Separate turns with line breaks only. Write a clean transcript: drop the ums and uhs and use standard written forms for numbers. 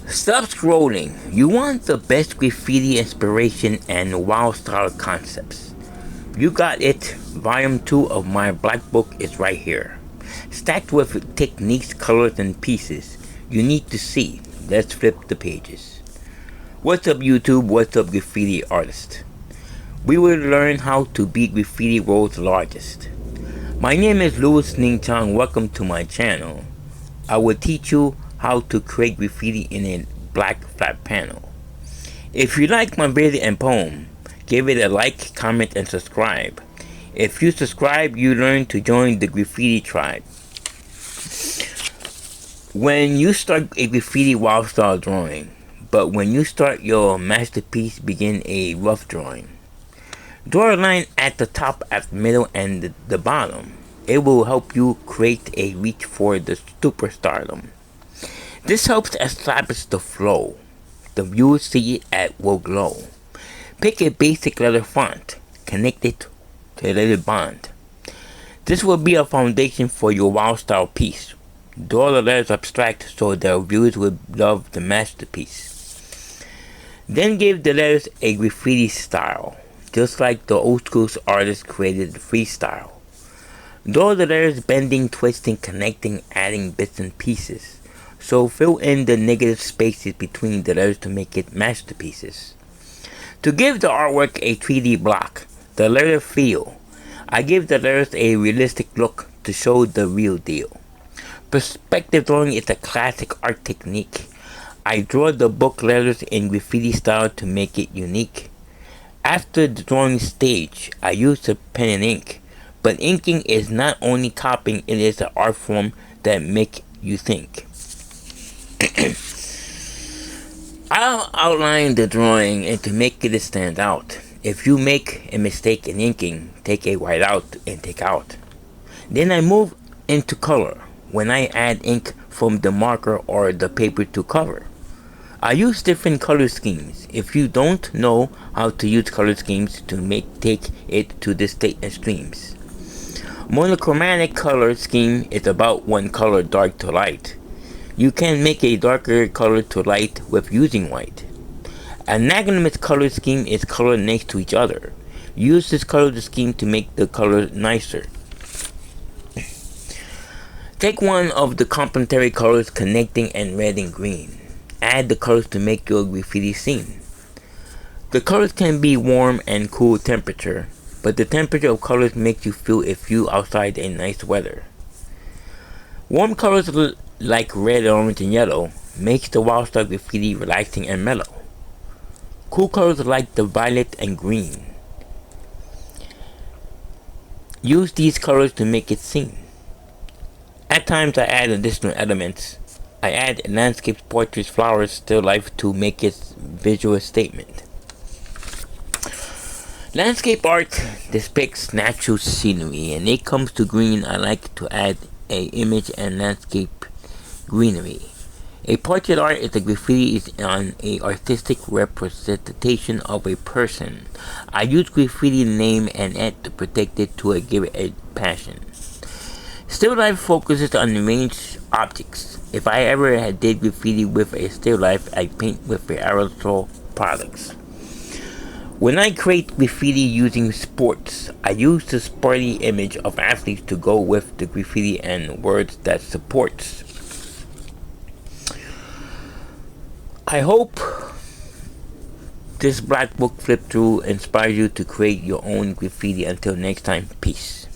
Stop scrolling. You want the best graffiti inspiration and wild style concepts. You got it. Volume 2 of my black book is right here. Stacked with techniques, colors, and pieces you need to see. Let's flip the pages. What's up YouTube? What's up graffiti artist? We will learn how to be graffiti world's largest. My name is Louis Ning Chang. Welcome to my channel. I will teach you how to create graffiti in a black flat panel. If you like my video and poem, give it a like, comment, and subscribe. If you subscribe, you learn to join the graffiti tribe. When you start a graffiti wild style drawing, but when you start your masterpiece, begin a rough drawing. Draw a line at the top, at the middle, and the bottom. It will help you create a reach for the superstardom. This helps establish the flow. The viewers see it will glow. Pick a basic letter font. Connect it to a letter bond. This will be a foundation for your wild style piece. Draw the letters abstract so the viewers will love the masterpiece. Then give the letters a graffiti style, just like the old school artists created the freestyle. Draw the letters bending, twisting, connecting, adding bits and pieces. So fill in the negative spaces between the letters to make it masterpieces. To give the artwork a 3D block, the letter feel, I give the letters a realistic look to show the real deal. Perspective drawing is a classic art technique. I draw the book letters in graffiti style to make it unique. After the drawing stage, I use a pen and ink. But inking is not only copying, it is an art form that makes you think. I'll outline the drawing and to make it stand out. If you make a mistake in inking, take a white out and take out. Then I move into color when I add ink from the marker or the paper to cover. I use different color schemes. If you don't know how to use color schemes to take it to the state extremes. Monochromatic color scheme is about one color dark to light. You can make a darker color to light with using white. Anagamous color scheme is color next to each other. Use this color scheme to make the color nicer. Take one of the complementary colors connecting and red and green. Add the colors to make your graffiti scene. The colors can be warm and cool temperature, but the temperature of colors makes you feel if you outside in nice weather. Warm colors like red, orange, and yellow makes the wild style graffiti relaxing and mellow. Cool colors like the violet and green. Use these colors to make it sing. At times I add additional elements. I add landscapes, portraits, flowers, still life to make its visual statement. Landscape art depicts natural scenery, and it comes to green, I like to add a image and landscape greenery. A portrait art is a graffiti is on a artistic representation of a person. I use graffiti name and ed to protect it to give it a passion. Still life focuses on arranged objects. If I ever did graffiti with a still life, I paint with the aerosol products. When I create graffiti using sports, I use the sporty image of athletes to go with the graffiti and words that supports. I hope this black book flip through inspires you to create your own graffiti. Until next time, peace.